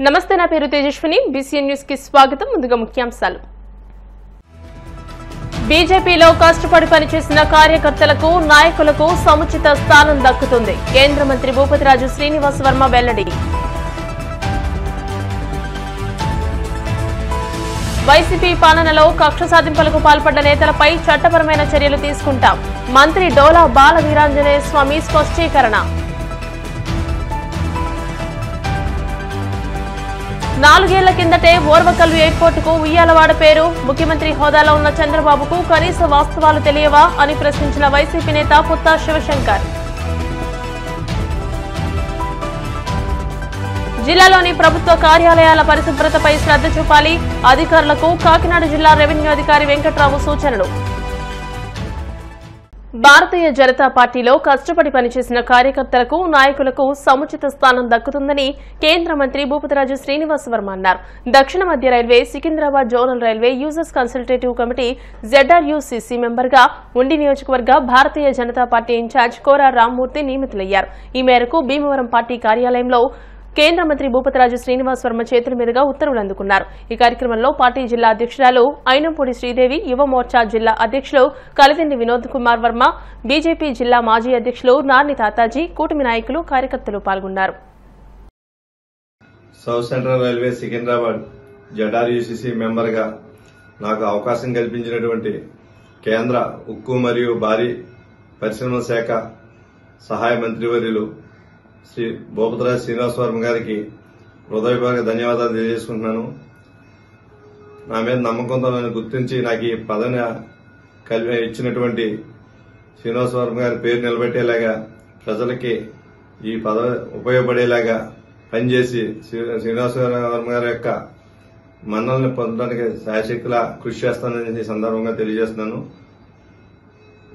నమస్తే, నా పేరు తేజస్విని. బీసీఎన్ న్యూస్ కి స్వాగతం. ముందుగా ముఖ్యాంశాలు. బీజేపీలో కష్టపడి పనిచేసిన కార్యకర్తలకు, నాయకులకు సముచిత స్థానం దక్కుతుంది. కేంద్ర మంత్రి భూపతిరాజు శ్రీనివాస్ వర్మ వెల్లడి. వైసీపీ పాలనలో కక్ష సాధింపులకు పాల్పడ్డ నేతలపై చట్టపరమైన చర్యలు తీసుకుంటాం. మంత్రి డోలా బాల వీరాంజనేయ స్వామి స్పష్టీకరణ. 4 ఏళ్ల కిందటే ఓర్వకల్లు ఎయిర్పోర్టుకు ఉయ్యాలవాడ పేరు. ముఖ్యమంత్రి హోదాలో ఉన్న చంద్రబాబుకు కనీస వాస్తవాలు తెలియవా అని ప్రశ్నించిన వైసీపీ నేత పుత్తా శివశంకర్. జిల్లాలోని ప్రభుత్వ కార్యాలయాల పరిశుభ్రతపై శ్రద్ధ చూపాలి. అధికారులకు కాకినాడ జిల్లా రెవెన్యూ అధికారి వెంకట్రావు సూచనలు. భారతీయ జనతా పార్టీలో కష్టపడి పనిచేసిన కార్యకర్తలకు, నాయకులకు సముచిత స్థానం దక్కుతుందని కేంద్ర మంత్రి భూపతిరాజు శ్రీనివాస్ వర్మ అన్నారు. దక్షిణ మధ్య railway, Secunderabad zonal railway users consultative committee ZRUCC మెంబర్గా ఉండి నియోజకవర్గ భారతీయ జనతా పార్టీ ఇన్ఛార్జ్ కోరా రామ్మూర్తి నియమితులయ్యారు. ఈ మేరకు భీమవరం పార్టీ కార్యాలయంలో కేంద్ర మంత్రి భూపతిరాజు శ్రీనివాస్ వర్మ చేతుల మీదుగా ఉత్తర్వులు అందుకున్నారు. ఈ కార్యక్రమంలో పార్టీ జిల్లా అధ్యక్షురాలు అయినంపూడి శ్రీదేవి, యువ మోర్చా జిల్లా అధ్యక్షులు కలిదిండి వినోద్ కుమార్ వర్మ, బీజేపీ జిల్లా మాజీ అధ్యక్షులు నార్ని తాతాజీ, కూటమి నాయకులు, కార్యకర్తలు పాల్గొన్నారు. South central railway Secunderabad ZRUCC మెంబర్గా నాకు అవకాశం కల్పించినటువంటి కేంద్ర ఉక్కు మరియు భారీ పరిశ్రమల శాఖ సహాయ మంత్రివర్యులు శ్రీ భూపతిరాజు శ్రీనివాస్ వర్మ గారికి హృదయపూర్వక ధన్యవాదాలు తెలియజేసుకుంటున్నాను. నా మీద నమ్మకంతో నన్ను గుర్తించి నాకు ఈ పదవిని ఇచ్చినటువంటి శ్రీనివాస్ వర్మ గారి పేరు నిలబెట్టేలాగా, ప్రజలకి ఈ పదవి ఉపయోగపడేలాగా పనిచేసి శ్రీనివాస్ వర్మ గారి యొక్క మన్నల్ని పొందడానికి శాయశక్తిలా కృషి చేస్తానని ఈ సందర్భంగా తెలియజేస్తున్నాను.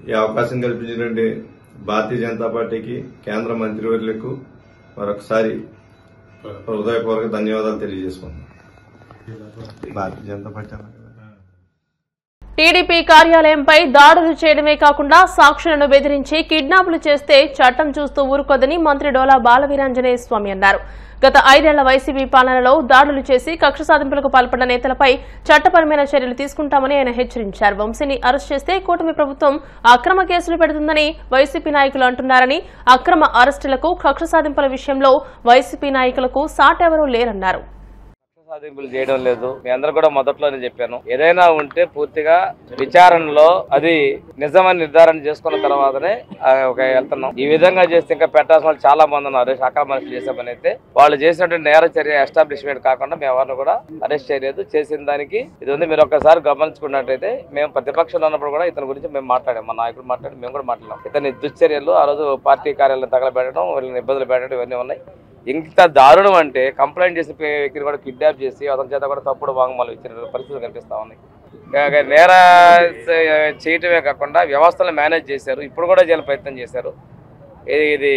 ఈ అవకాశం కల్పించినటువంటి భారతీయ జనతా పార్టీకి, కేంద్ర మంత్రివర్యులకు మరొకసారి హృదయపూర్వక ధన్యవాదాలు తెలియజేసుకుంటున్నాను. భారతీయ జనతా పార్టీ టీడీపీ కార్యాలయంపై దాడులు చేయడమే కాకుండా సాక్షులను బెదిరించి కిడ్నాపులు చేస్తే చట్టం చూస్తూ ఊరుకోదని మంత్రి డోలా బాల వీరాంజనేయ స్వామి అన్నారు. గత 5 ఏళ్ల వైసీపీ పాలనలో దాడులు చేసి కక్ష సాధింపులకు పాల్పడ్డ నేతలపై చట్టపరమైన చర్యలు తీసుకుంటామని ఆయన హెచ్చరించారు. వంశీని అరెస్ట్ చేస్తే కూటమి ప్రభుత్వం అక్రమ కేసులు పెడుతుందని వైసీపీ నాయకులు అంటున్నారని, అక్రమ అరెస్టులకు, కక్ష సాధింపుల విషయంలో వైసీపీ నాయకులకు సాటెవరూ లేరన్నారు. సాధింపులు చేయడం లేదు. మీ అందరూ కూడా మొదట్లోనే చెప్పాను, ఏదైనా ఉంటే పూర్తిగా విచారణలో అది నిజమని నిర్ధారణ చేసుకున్న తర్వాతనే వెళ్తున్నాం. ఈ విధంగా చేస్తే ఇంకా పెట్టాల్సిన వాళ్ళు చాలా మంది ఉన్నారు. అక్రమ అరెస్ట్ చేసే పని అయితే వాళ్ళు చేసినటువంటి నేర చర్య ఎస్టాబ్లిష్మెంట్ కాకుండా మేము ఎవరిని కూడా అరెస్ట్ చేయలేదు. చేసిన దానికి ఇది ఉంది. మీరు ఒక్కసారి గమనించుకున్నట్టయితే మేము ప్రతిపక్షంలో ఉన్నప్పుడు కూడా ఇతని గురించి మేము మాట్లాడాం, మా నాయకుడు మాట్లాడి మేము కూడా మాట్లాడాం. ఇతని దుశ్చర్యలు, ఆ రోజు పార్టీ కార్యాలయం తగలబెట్టడం, వీళ్ళని ఇబ్బందులు పెట్టడం ఇవన్నీ ఉన్నాయి. ఇంత దారుణం అంటే కంప్లైంట్ చేసిన వ్యక్తిని కూడా కిడ్నాప్ చేసి అతని చేత కూడా తప్పుడు వాంగ్మూలం ఇచ్చిన పరిస్థితులు కనిపిస్తా ఉన్నాయి. నేర చేయటమే కాకుండా వ్యవస్థలను మేనేజ్ చేశారు. ఇప్పుడు కూడా చేయాలని ప్రయత్నం చేశారు. ఇది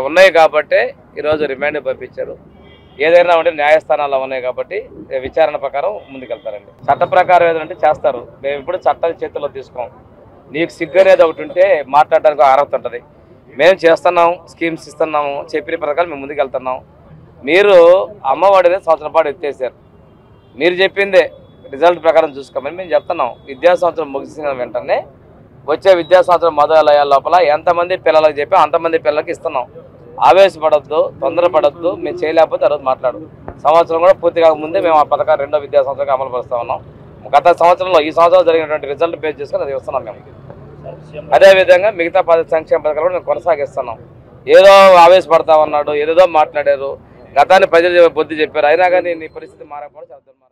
ఉన్నాయి కాబట్టి ఈరోజు రిమాండ్ పంపించారు. ఏదైనా ఉంటే న్యాయస్థానాల్లో ఉన్నాయి కాబట్టి విచారణ ప్రకారం ముందుకెళ్తారండి. చట్ట ప్రకారం ఏదంటే చేస్తారు. మేము ఇప్పుడు చట్టాన్ని చేతుల్లో తీసుకోం. నీకు సిగ్గు అనేది ఒకటి ఉంటే మాట్లాడడానికి అర్హత ఉంటుంది. మేము చేస్తున్నాం, స్కీమ్స్ ఇస్తున్నాము, చెప్పిన పథకాలు మేము ముందుకు వెళ్తున్నాం. మీరు అమ్మఒడిని సంవత్సరం పాటు ఎత్తేసారు. మీరు చెప్పిందే రిజల్ట్ ప్రకారం చూసుకోమని మేము చెప్తున్నాం. విద్యా సంవత్సరం ముగిసిన వెంటనే వచ్చే విద్యా సంవత్సరం మొదలయ్యే లోపల ఎంతమంది పిల్లలకు చెప్పి అంతమంది పిల్లలకి ఇస్తున్నాం. ఆవేశపడద్దు, తొందరపడద్దు. మేము చేయలేకపోతే ఆ రోజు మాట్లాడు. సంవత్సరం కూడా పూర్తి కాకముందే మేము ఆ పథకాలు 2వ విద్యా సంవత్సరంగా అమలు పరుస్తా ఉన్నాం. గత సంవత్సరంలో ఈ సంవత్సరం జరిగినటువంటి రిజల్ట్ బేస్ చేసుకుని అది వస్తున్నాం మేము. అదేవిధంగా మిగతా 10 సంక్షేమ పథకాలు కూడా మేము కొనసాగిస్తున్నాం. ఏదో ఆవేశపడతా ఉన్నాడు, ఏదేదో మాట్లాడారు, గతాన్ని ప్రజలు బుద్ధి చెప్పారు. అయినా కానీ నీ పరిస్థితి మారకపోవడం చాలా దుర్మార్గం.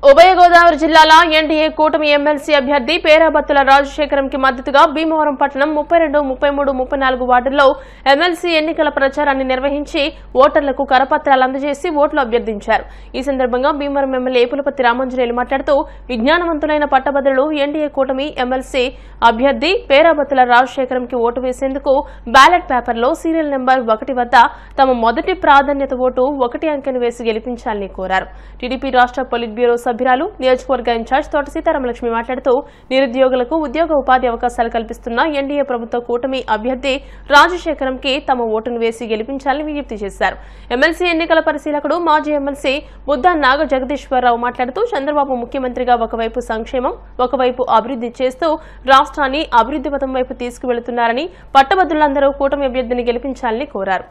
ఉభయ గోదావరి జిల్లాల ఎన్డీఏ కూటమి ఎమ్మెల్సీ అభ్యర్థి పేరాబత్తుల రాజశేఖరంకి మద్దతుగా భీమవరం పట్టణం 32, 33, 34 వార్డుల్లో ఎమ్మెల్సీ ఎన్నికల ప్రచారాన్ని నిర్వహించి ఓటర్లకు కరపత్రాలు అందజేసి ఓట్లు అభ్యర్థించారు. ఈ సందర్భంగా భీమవరం ఎమ్మెల్యే పులపతి రామాంజనేయులు మాట్లాడుతూ, విజ్ఞానవంతులైన పట్టభద్రులు ఎన్డీఏ కూటమి ఎమ్మెల్సీ అభ్యర్థి పేరాబత్తుల రాజశేఖరంకి ఓటు వేసేందుకు బ్యాలెట్ పేపర్లో సీరియల్ నెంబర్ 1 వద్ద తమ మొదటి ప్రాధాన్యత ఓటు 1 అంకెను వేసి గెలిపించాలని కోరారు. టీడీపీ రాష్ట్ర పొలిట్ బ్యూరో సభ్యురాలు నియోజకవర్గ ఇన్ఛార్జ్ తోట సీతారామలక్ష్మి మాట్లాడుతూ నిరుద్యోగులకు ఉద్యోగ ఉపాధి అవకాశాలు కల్పిస్తున్న ఎన్డీఏ ప్రభుత్వ కూటమి అభ్యర్థి రాజశేఖరంకి తమ ఓటును వేసి గెలిపించాలని విజ్ఞప్తి చేశారు. ఎమ్మెల్సీ ఎన్నికల పరిశీలకుడు మాజీ ఎమ్మెల్సీ బుద్ధా నాగ జగదీశ్వరరావు మాట్లాడుతూ చంద్రబాబు ముఖ్యమంత్రిగా ఒకవైపు సంక్షేమం ఒకవైపు అభివృద్ధి చేస్తూ రాష్ట్రాన్ని అభివృద్ధి పథం వైపు తీసుకువెళుతున్నారని పట్టభద్రులందరూ కూటమి అభ్యర్థిని గెలిపించాలని కోరారు.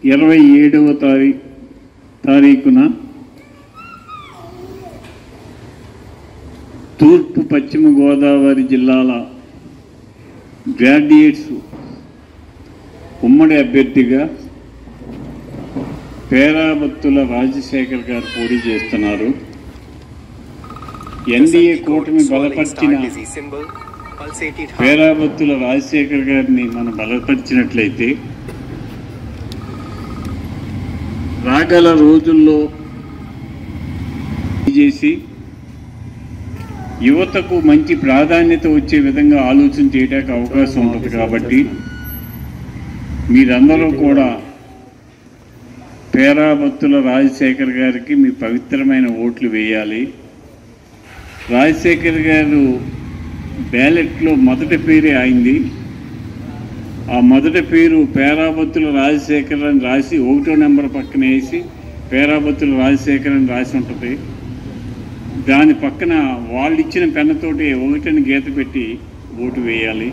27వ తారీఖున తూర్పు పశ్చిమ గోదావరి జిల్లాల గ్రాడ్యుయేట్స్ ఉమ్మడి అభ్యర్థిగా పేరాబత్తుల రాజశేఖర్ గారు పోటీ చేస్తున్నారు. ఎన్డీఏ కూటమి బలపరిచిన పేరాబత్తుల రాజశేఖర్ గారిని మనం బలపరిచినట్లయితే రాగల రోజుల్లో చేసి యువతకు మంచి ప్రాధాన్యత వచ్చే విధంగా ఆలోచన చేయడానికి అవకాశం ఉంటుంది. కాబట్టి మీరందరూ కూడా పేరాబత్తుల రాజశేఖర్ గారికి మీ పవిత్రమైన ఓట్లు వేయాలి. రాజశేఖర్ గారు బ్యాలెట్లో మొదటి పేరే అయింది. ఆ మొదటి పేరు పేరాబత్తుల రాజశేఖర్ అని రాసి 1వ నెంబర్ పక్కన వేసి పేరాబత్తుల రాజశేఖర్ అని రాసి ఉంటుంది. దాని పక్కన వాళ్ళు ఇచ్చిన పెన్నతోటి 1 గీత పెట్టి ఓటు వేయాలి.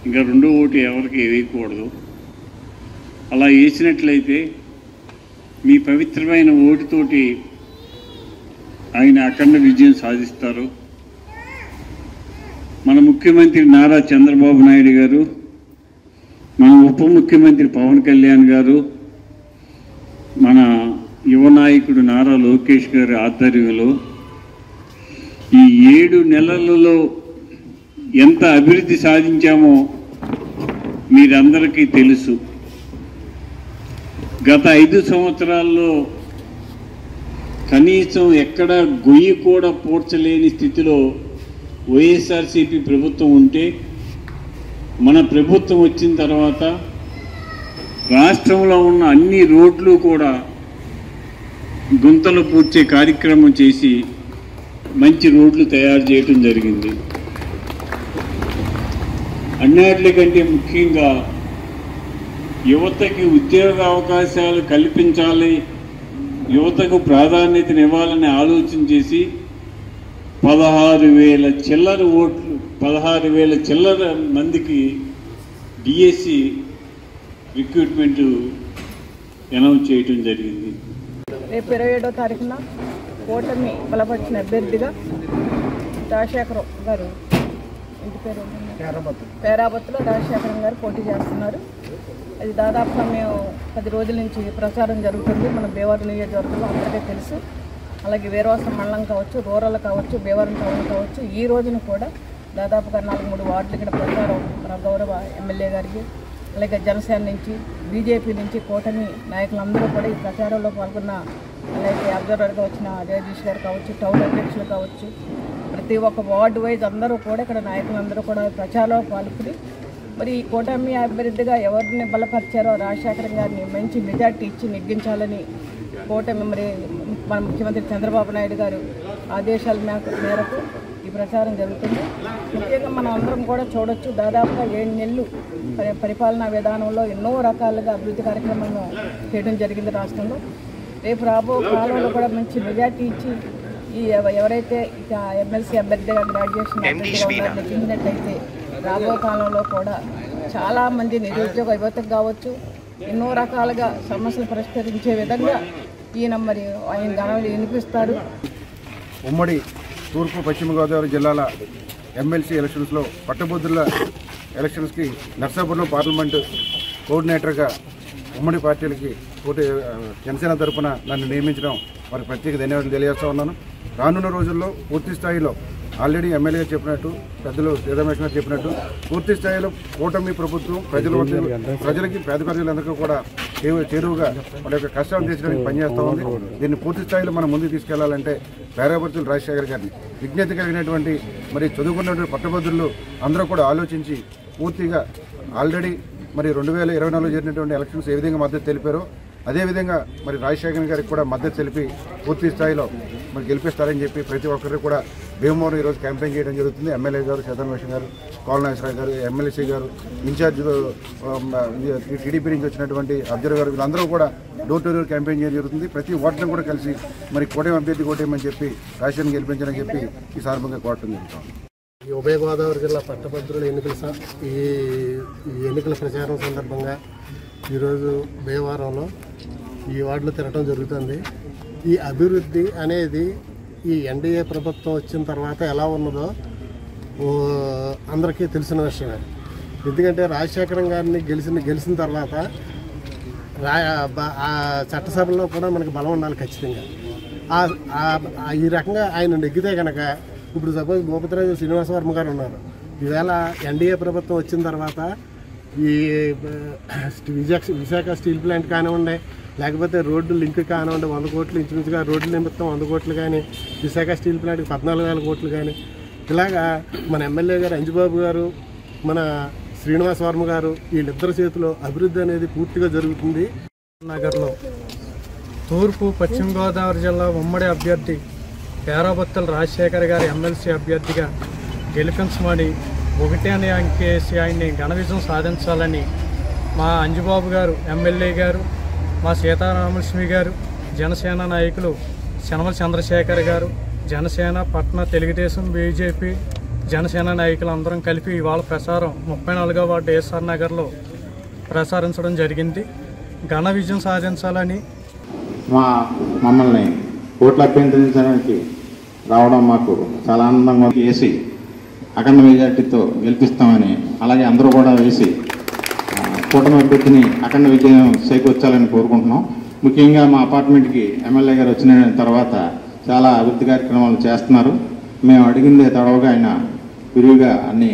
ఇంకా 2వ ఓటు ఎవరికి వేయకూడదు. అలా వేసినట్లయితే మీ పవిత్రమైన ఓటుతోటి ఆయన అఖండ విజయం సాధిస్తారు. మన ముఖ్యమంత్రి నారా చంద్రబాబు నాయుడు గారు, మన ఉప ముఖ్యమంత్రి పవన్ కళ్యాణ్ గారు, మన యువ నాయకుడు నారా లోకేష్ గారి ఆధ్వర్యంలో ఈ 7 నెలలలో ఎంత అభివృద్ధి సాధించామో మీరందరికీ తెలుసు. గత 5 సంవత్సరాల్లో కనీసం ఎక్కడ గొయ్యి కూడా పూడ్చలేని స్థితిలో వైఎస్ఆర్సీపీ ప్రభుత్వం ఉంటే, మన ప్రభుత్వం వచ్చిన తర్వాత రాష్ట్రంలో ఉన్న అన్ని రోడ్లు కూడా గుంతలు పూడ్చే కార్యక్రమం చేసి మంచి రోడ్లు తయారు చేయడం జరిగింది. అన్నిటికంటే ముఖ్యంగా యువతకి ఉద్యోగ అవకాశాలు కల్పించాలి, యువతకు ప్రాధాన్యతనివ్వాలని ఆలోచన చేసి 16,000 చిల్లర మందికి డిఎస్సి రిక్రూట్మెంట్ అనౌన్స్ చేయడం జరిగింది. రేపు 27వ తారీఖున కూటమి బలపరిచిన అభ్యర్థిగా రాజశేఖరం గారు, ఇంటి పేరు పేరాబత్తులో రాజశేఖరం గారు పోటీ చేస్తున్నారు. అది దాదాపుగా మేము 10 రోజుల నుంచి ప్రచారం జరుగుతుంది. మన భీమవరం నియోజకవర్గంలో అందరికీ తెలుసు. అలాగే వీరవాసం మండలం కావచ్చు, రూరల్ కావచ్చు, భీమవరం టౌన్ కావచ్చు, ఈ రోజున కూడా దాదాపుగా 4-3 వార్డులు ఇక్కడ ప్రచారం మన గౌరవ ఎమ్మెల్యే గారికి, అలాగే జనసేన నుంచి, బీజేపీ నుంచి కూటమి నాయకులందరూ కూడా ఈ ప్రచారంలో పాల్గొన్న, అలాగే అబ్జర్వర్గా వచ్చిన జగదీష్ గారు కావచ్చు, టౌన్ అధ్యక్షులు కావచ్చు, ప్రతి ఒక్క వార్డు వైజ్ అందరూ కూడా ఇక్కడ నాయకులందరూ కూడా ప్రచారంలో పాల్గొని మరి ఈ కూటమి అభ్యర్థిగా ఎవరిని బలపరిచారో రాజశేఖరం గారిని మంచి మెజార్టీ ఇచ్చి నెగ్గించాలని కూటమి మరి మన ముఖ్యమంత్రి చంద్రబాబు నాయుడు గారు ఆదేశాల మేరకు ఈ ప్రచారం జరుగుతుంది. ముఖ్యంగా మనం అందరం కూడా చూడొచ్చు, దాదాపుగా 7 నెలలు పరిపాలనా విధానంలో ఎన్నో రకాలుగా అభివృద్ధి కార్యక్రమాలను చేయడం జరిగింది రాష్ట్రంలో. రేపు రాబో కాలంలో కూడా మంచి మెజార్టీ ఇచ్చి ఈ ఎవరైతే ఇక ఎమ్మెల్సీ అభ్యర్థిగా గ్రాడ్యుయేషన్ నెగ్గినట్లయితే రాబో కాలంలో కూడా చాలామంది నిరుద్యోగ యువతకు కావచ్చు ఎన్నో రకాలుగా సమస్యలు పరిష్కరించే విధంగా ఈయన మరి ఆయన గణాలు వినిపిస్తారు. ఉమ్మడి తూర్పు పశ్చిమ గోదావరి జిల్లాల ఎమ్మెల్సీ ఎలక్షన్స్లో పట్టభద్రుల ఎలక్షన్స్కి నర్సాపూర్లో పార్లమెంటు కోఆర్డినేటర్గా ఉమ్మడి పార్టీలకి జనసేన తరఫున నన్ను నియమించడం వారికి ప్రత్యేక ధన్యవాదాలు తెలియజేస్తూ ఉన్నాను. రానున్న రోజుల్లో పూర్తి స్థాయిలో ఆల్రెడీ ఎమ్మెల్యే చెప్పినట్టు, పెద్దలు శ్రీరమేష్ గారు చెప్పినట్టు పూర్తి స్థాయిలో కూటమి ప్రభుత్వం ప్రజలకి పేద ప్రజలందరికీ కూడా చేరువుగా వాళ్ళ యొక్క కష్టాలను తీర్చడానికి పనిచేస్తూ ఉంది. దీన్ని పూర్తి స్థాయిలో మనం ముందుకు తీసుకెళ్లాలంటే పేరాబత్తుల రాజశేఖర్ గారిని విజ్ఞత కలిగినటువంటి మరి చదువుకున్నటువంటి పట్టభద్రులు అందరూ కూడా ఆలోచించి పూర్తిగా ఆల్రెడీ మరి 2024లో జరిగినటువంటి ఎలక్షన్స్ ఏ విధంగా మద్దతు తెలిపారో అదేవిధంగా మరి రాజశేఖర్ గారికి కూడా మద్దతు తెలిపి పూర్తి స్థాయిలో మరి గెలిపిస్తారని చెప్పి ప్రతి ఒక్కరు కూడా భీమవరం ఈరోజు క్యాంపెయిన్ చేయడం జరుగుతుంది. ఎమ్మెల్యే గారు సీతారామేశ్వర గారు, కోలనాగేశ్వరరావు గారు, ఎమ్మెల్సీ గారు, ఇన్ఛార్జ్ టీడీపీ నుంచి వచ్చినటువంటి అబ్జర్వర్ గారు, వీళ్ళందరూ కూడా డోర్ టు డోర్ క్యాంపెయిన్ చేయడం జరుగుతుంది. ప్రతి ఓటర్ని కూడా కలిసి మరి కూటమి అభ్యర్థి కోటేయమని చెప్పి రాజశేఖర్ గెలిపించాలని చెప్పి ఈ సందర్భంగా కోరటం జరుగుతుంది. ఈ ఉభయ గోదావరి జిల్లా పట్టభద్రుల ఈ ఎన్నికల ప్రచారం సందర్భంగా ఈరోజు భీమవరంలో ఈ వార్డులో తిరగడం జరుగుతుంది. ఈ అభివృద్ధి అనేది ఈ ఎన్డీఏ ప్రభుత్వం వచ్చిన తర్వాత ఎలా ఉన్నదో అందరికీ తెలిసిన విషయమే. ఎందుకంటే రాజశేఖరం గారిని గెలిచిన తర్వాత చట్టసభలో కూడా మనకి బలం ఉండాలి ఖచ్చితంగా. ఈ రకంగా ఆయన నెగ్గితే కనుక ఇప్పుడు సపోజ్ భూపతిరాజు శ్రీనివాసవర్మ గారు ఉన్నారు. ఈవేళ ఎన్డీఏ ప్రభుత్వం వచ్చిన తర్వాత ఈ విశాఖ స్టీల్ ప్లాంట్ కానివ్వండి, లేకపోతే రోడ్డు లింక్ కానివ్వండి, 100 కోట్లు ఇంచుమించుగా రోడ్ల నిమిత్తం 100 కోట్లు కానీ, విశాఖ స్టీల్ ప్లాంట్కి 14,000 కోట్లు కానీ, ఇలాగా మన ఎమ్మెల్యే గారు అంజుబాబు గారు, మన శ్రీనివాసవర్మ గారు వీళ్ళిద్దరి చేతిలో అభివృద్ధి అనేది పూర్తిగా జరుగుతుంది. నగర్లో తూర్పు పశ్చిమ గోదావరి జిల్లా ఉమ్మడి అభ్యర్థి పేరాబత్తుల రాజశేఖర్ గారి ఎమ్మెల్సీ అభ్యర్థిగా గెలిపించమని 1 అనే అంకేసి ఆయన్ని ఘన విజయం సాధించాలని మా అంజుబాబు గారు ఎమ్మెల్యే గారు, మా సీతారామలక్ష్మి గారు, జనసేన నాయకులు శనమల చంద్రశేఖర్ గారు, జనసేన పట్న తెలుగుదేశం బీజేపీ జనసేన నాయకులు అందరం కలిపి ఇవాళ ప్రచారం 34వ వార్డు ఏఎస్ఆర్ నగర్లో ప్రసారించడం జరిగింది. ఘన విజయం సాధించాలని మమ్మల్ని ఓట్లు అభ్యర్థించడానికి రావడం మాకు చాలా ఆనందంగా వేసి అఖండ మెజార్టీతో గెలిపిస్తామని, అలాగే అందరూ కూడా వేసి కూటమి అభ్యర్థిని అఖండ విజయం చేకూర్చాలని కోరుకుంటున్నాం. ముఖ్యంగా మా అపార్ట్మెంట్కి ఎమ్మెల్యే గారు వచ్చిన తర్వాత చాలా అభివృద్ధి కార్యక్రమాలు చేస్తున్నారు. మేము అడిగిందే తడవగా ఆయన విరివిగా అన్ని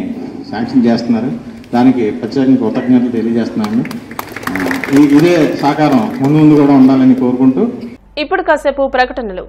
శాంక్షన్ చేస్తున్నారు. దానికి ప్రత్యేకంగా కృతజ్ఞతలు తెలియజేస్తున్నాము. ఇదే సహకారం ముందు కూడా ఉండాలని కోరుకుంటూ ఇప్పుడు కాసేపు ప్రకటనలు.